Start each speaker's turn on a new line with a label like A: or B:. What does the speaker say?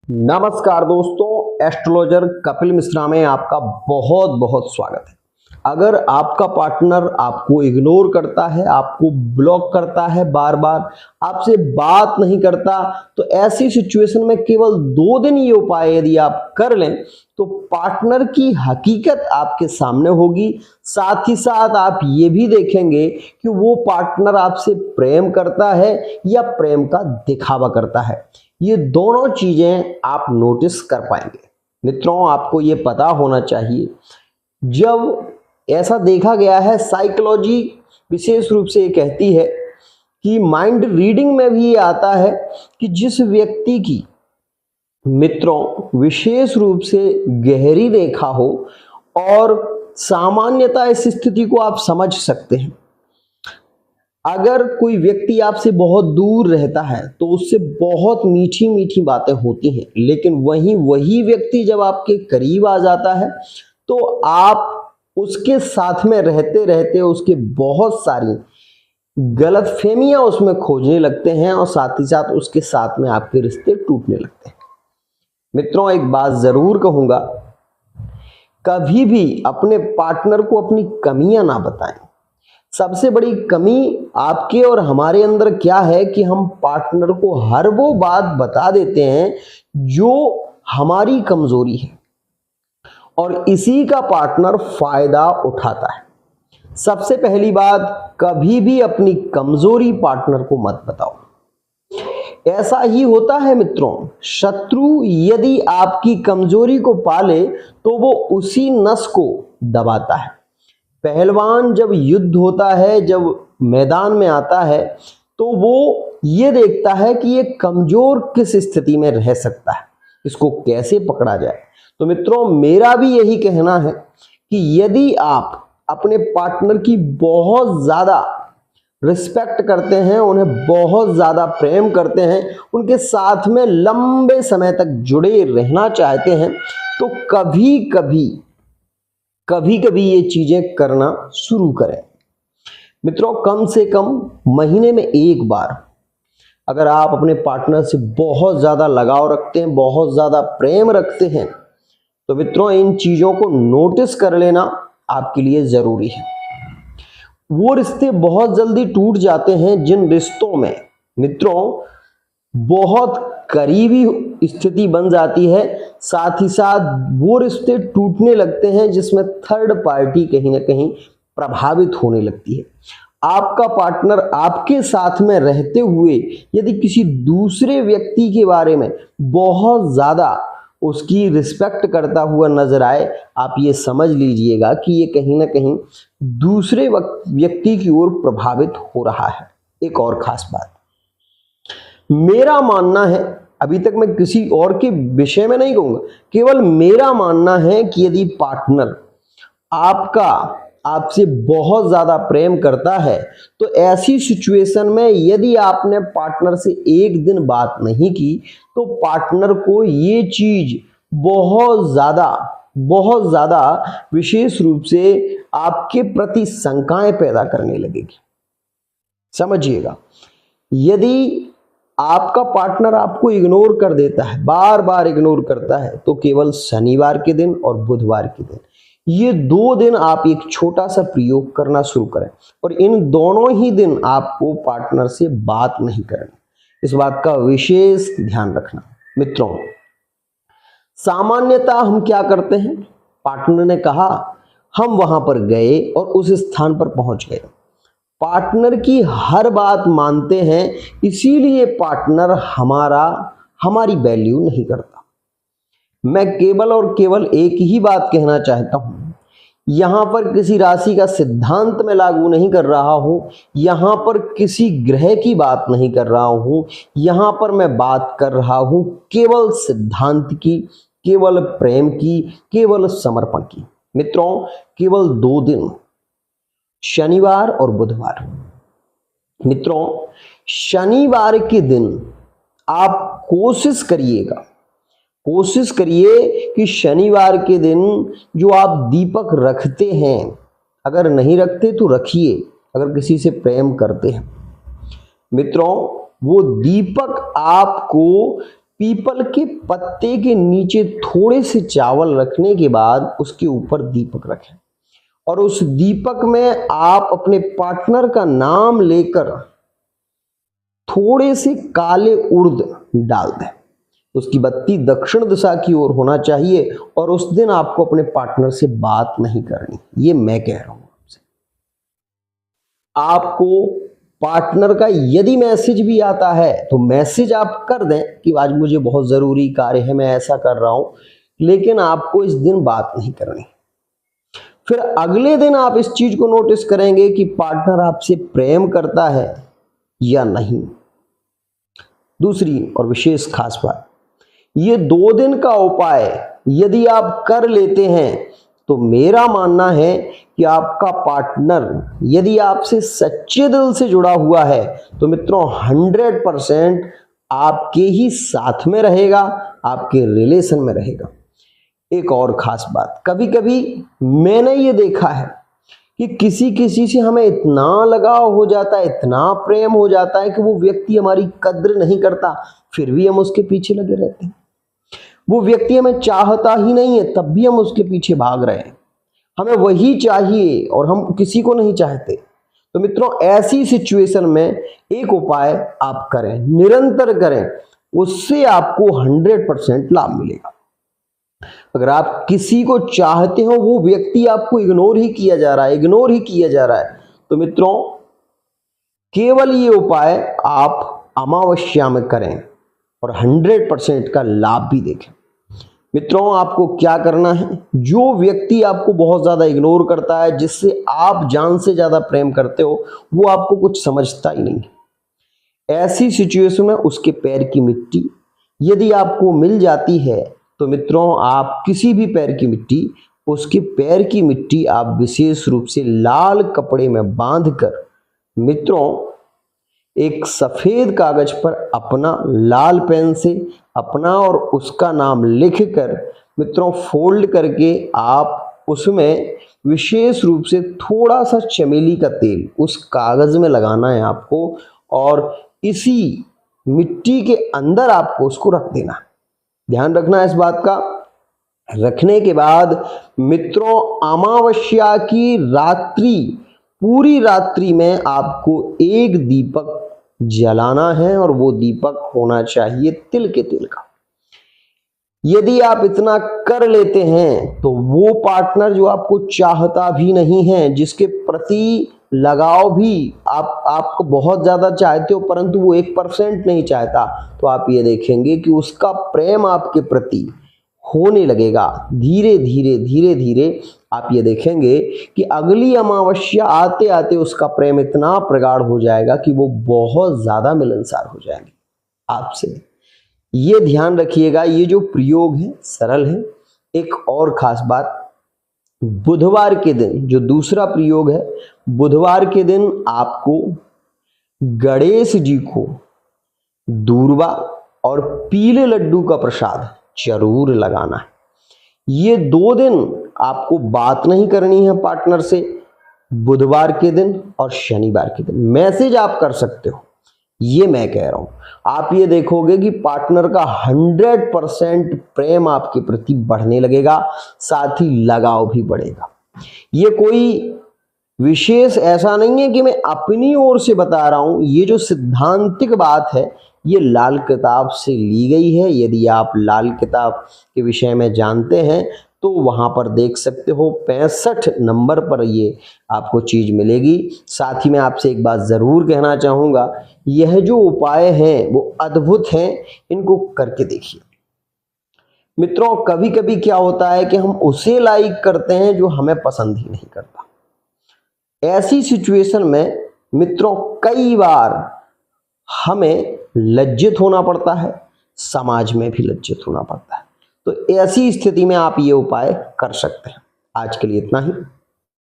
A: नमस्कार दोस्तों, एस्ट्रोलॉजर कपिल मिश्रा में आपका बहुत बहुत स्वागत है। अगर आपका पार्टनर आपको इग्नोर करता है, आपको ब्लॉक करता है, बार बार आपसे बात नहीं करता, तो ऐसी सिचुएशन में केवल 2 दिन ये उपाय यदि आप कर लें तो पार्टनर की हकीकत आपके सामने होगी। साथ ही साथ आप ये भी देखेंगे कि वो पार्टनर आपसे प्रेम करता है या प्रेम का दिखावा करता है। ये दोनों चीजें आप नोटिस कर पाएंगे। मित्रों, आपको ये पता होना चाहिए, जब ऐसा देखा गया है, साइकोलॉजी विशेष रूप से ये कहती है कि माइंड रीडिंग में भी ये आता है कि जिस व्यक्ति की मित्रों विशेष रूप से गहरी रेखा हो, और सामान्यतः इस स्थिति को आप समझ सकते हैं, अगर कोई व्यक्ति आपसे बहुत दूर रहता है तो उससे बहुत मीठी मीठी बातें होती हैं, लेकिन वही व्यक्ति जब आपके करीब आ जाता है तो आप उसके साथ में रहते रहते उसके बहुत सारी गलतफहमियां उसमें खोजने लगते हैं और साथ ही साथ उसके साथ में आपके रिश्ते टूटने लगते हैं। मित्रों, एक बात जरूर कहूंगा, कभी भी अपने पार्टनर को अपनी कमियां ना बताएं। सबसे बड़ी कमी आपके और हमारे अंदर क्या है कि हम पार्टनर को हर वो बात बता देते हैं जो हमारी कमजोरी है, और इसी का पार्टनर फायदा उठाता है। सबसे पहली बात, कभी भी अपनी कमजोरी पार्टनर को मत बताओ। ऐसा ही होता है मित्रों, शत्रु यदि आपकी कमजोरी को पाले तो वो उसी नस को दबाता है। पहलवान जब युद्ध होता है, जब मैदान में आता है, तो वो ये देखता है कि ये कमजोर किस स्थिति में रह सकता है, इसको कैसे पकड़ा जाए। तो मित्रों, मेरा भी यही कहना है कि यदि आप अपने पार्टनर की बहुत ज्यादा रिस्पेक्ट करते हैं, उन्हें बहुत ज्यादा प्रेम करते हैं, उनके साथ में लंबे समय तक जुड़े रहना चाहते हैं, तो कभी कभी ये चीजें करना शुरू करें। मित्रों, कम से कम महीने में एक बार अगर आप अपने पार्टनर से बहुत ज्यादा लगाव रखते हैं, बहुत ज्यादा प्रेम रखते हैं, तो मित्रों इन चीजों को नोटिस कर लेना आपके लिए जरूरी है। वो रिश्ते बहुत जल्दी टूट जाते हैं जिन रिश्तों में मित्रों बहुत करीबी स्थिति बन जाती है। साथ ही साथ वो रिश्ते टूटने लगते हैं जिसमें थर्ड पार्टी कहीं ना कहीं प्रभावित होने लगती है। आपका पार्टनर आपके साथ में रहते हुए यदि किसी दूसरे व्यक्ति के बारे में बहुत ज्यादा उसकी रिस्पेक्ट करता हुआ नजर आए, आप ये समझ लीजिएगा कि ये कहीं ना कहीं दूसरे व्यक्ति की ओर प्रभावित हो रहा है। एक और खास बात, मेरा मानना है, अभी तक मैं किसी और के विषय में नहीं कहूंगा, केवल मेरा मानना है कि यदि पार्टनर आपसे बहुत ज्यादा प्रेम करता है तो ऐसी सिचुएशन में यदि आपने पार्टनर से एक दिन बात नहीं की तो पार्टनर को ये चीज बहुत ज्यादा विशेष रूप से आपके प्रति शंकाएं पैदा करने लगेगी। समझिएगा, यदि आपका पार्टनर आपको इग्नोर कर देता है, बार बार इग्नोर करता है, तो केवल शनिवार के दिन और बुधवार के दिन, ये 2 दिन आप एक छोटा सा प्रयोग करना शुरू करें, और इन दोनों ही दिन आपको पार्टनर से बात नहीं करनी। इस बात का विशेष ध्यान रखना। मित्रों, सामान्यतः हम क्या करते हैं, पार्टनर ने कहा, हम वहां पर गए और उस स्थान पर पहुंच गए, पार्टनर की हर बात मानते हैं, इसीलिए पार्टनर हमारी वैल्यू नहीं करता। मैं केवल और केवल एक ही बात कहना चाहता हूं, यहां पर किसी राशि का सिद्धांत मैं लागू नहीं कर रहा हूं, यहां पर किसी ग्रह की बात नहीं कर रहा हूं, यहां पर मैं बात कर रहा हूं केवल सिद्धांत की, केवल प्रेम की, केवल समर्पण की। मित्रों, केवल 2 दिन, शनिवार और बुधवार। मित्रों, शनिवार के दिन आप कोशिश करिए कि शनिवार के दिन जो आप दीपक रखते हैं, अगर नहीं रखते तो रखिए, अगर किसी से प्रेम करते हैं मित्रों, वो दीपक आपको पीपल के पत्ते के नीचे थोड़े से चावल रखने के बाद उसके ऊपर दीपक रखें और उस दीपक में आप अपने पार्टनर का नाम लेकर थोड़े से काले उर्द डाल दें। उसकी बत्ती दक्षिण दिशा की ओर होना चाहिए और उस दिन आपको अपने पार्टनर से बात नहीं करनी, ये मैं कह रहा हूं आपसे। आपको पार्टनर का यदि मैसेज भी आता है तो मैसेज आप कर दें कि आज मुझे बहुत जरूरी कार्य है, मैं ऐसा कर रहा हूं, लेकिन आपको इस दिन बात नहीं करनी। फिर अगले दिन आप इस चीज को नोटिस करेंगे कि पार्टनर आपसे प्रेम करता है या नहीं। दूसरी और विशेष खास बात, ये 2 दिन का उपाय यदि आप कर लेते हैं तो मेरा मानना है कि आपका पार्टनर यदि आपसे सच्चे दिल से जुड़ा हुआ है तो मित्रों 100% आपके ही साथ में रहेगा, आपके रिलेशन में रहेगा। एक और खास बात, कभी कभी मैंने ये देखा है कि किसी से हमें इतना लगाव हो जाता है, इतना प्रेम हो जाता है कि वो व्यक्ति हमारी कद्र नहीं करता, फिर भी हम उसके पीछे लगे रहते हैं। वो व्यक्ति हमें चाहता ही नहीं है, तब भी हम उसके पीछे भाग रहे हैं। हमें वही चाहिए और हम किसी को नहीं चाहते। तो मित्रों, ऐसी सिचुएशन में एक उपाय आप करें, निरंतर करें, उससे आपको 100% लाभ मिलेगा। अगर आप किसी को चाहते हो, वो व्यक्ति आपको इग्नोर ही किया जा रहा है, तो मित्रों केवल ये उपाय आप अमावस्या में करें और 100% का लाभ भी देखें। मित्रों, आपको क्या करना है, जो व्यक्ति आपको बहुत ज्यादा इग्नोर करता है, जिससे आप जान से ज्यादा प्रेम करते हो, वो आपको कुछ समझता ही नहीं। ऐसी सिचुएशन में उसके पैर की मिट्टी यदि आपको मिल जाती है तो मित्रों आप किसी भी पैर की मिट्टी, उसके पैर की मिट्टी आप विशेष रूप से लाल कपड़े में बांधकर मित्रों एक सफेद कागज पर अपना लाल पेन से अपना और उसका नाम लिखकर मित्रों फोल्ड करके आप उसमें विशेष रूप से थोड़ा सा चमेली का तेल उस कागज में लगाना है आपको और इसी मिट्टी के अंदर आपको उसको रख देना है। ध्यान रखना है इस बात का। रखने के बाद मित्रों अमावस्या की रात्रि, पूरी रात्रि में आपको एक दीपक जलाना है और वो दीपक होना चाहिए तिल के तेल का। यदि आप इतना कर लेते हैं तो वो पार्टनर जो आपको चाहता भी नहीं है, जिसके प्रति लगाव भी आपको बहुत ज्यादा चाहते हो परंतु वो 1% नहीं चाहता, तो आप ये देखेंगे कि उसका प्रेम आपके प्रति होने लगेगा। धीरे धीरे आप ये देखेंगे कि अगली अमावस्या आते आते उसका प्रेम इतना प्रगाढ़ हो जाएगा कि वो बहुत ज्यादा मिलनसार हो जाएंगे आपसे। ये ध्यान रखिएगा, ये जो प्रयोग है सरल है। एक और खास बात, बुधवार के दिन जो दूसरा प्रयोग है, बुधवार के दिन आपको गणेश जी को दूर्वा और पीले लड्डू का प्रसाद जरूर लगाना है। ये 2 दिन आपको बात नहीं करनी है पार्टनर से, बुधवार के दिन और शनिवार के दिन। मैसेज आप कर सकते हो, ये मैं कह रहा हूं। आप ये देखोगे कि पार्टनर का 100% प्रेम आपके प्रति बढ़ने लगेगा, साथ ही लगाव भी बढ़ेगा। ये कोई विशेष ऐसा नहीं है कि मैं अपनी ओर से बता रहा हूं, ये जो सिद्धांतिक बात है ये लाल किताब से ली गई है। यदि आप लाल किताब के विषय में जानते हैं तो वहां पर देख सकते हो, 65 नंबर पर ये आपको चीज मिलेगी। साथ ही मैं आपसे एक बात जरूर कहना चाहूंगा, यह जो उपाय हैं वो अद्भुत हैं, इनको करके देखिए। मित्रों, कभी कभी क्या होता है कि हम उसे लाइक करते हैं जो हमें पसंद ही नहीं करता। ऐसी सिचुएशन में मित्रों कई बार हमें लज्जित होना पड़ता है, समाज में भी लज्जित होना पड़ता है। तो ऐसी स्थिति में आप ये उपाय कर सकते हैं। आज के लिए इतना ही।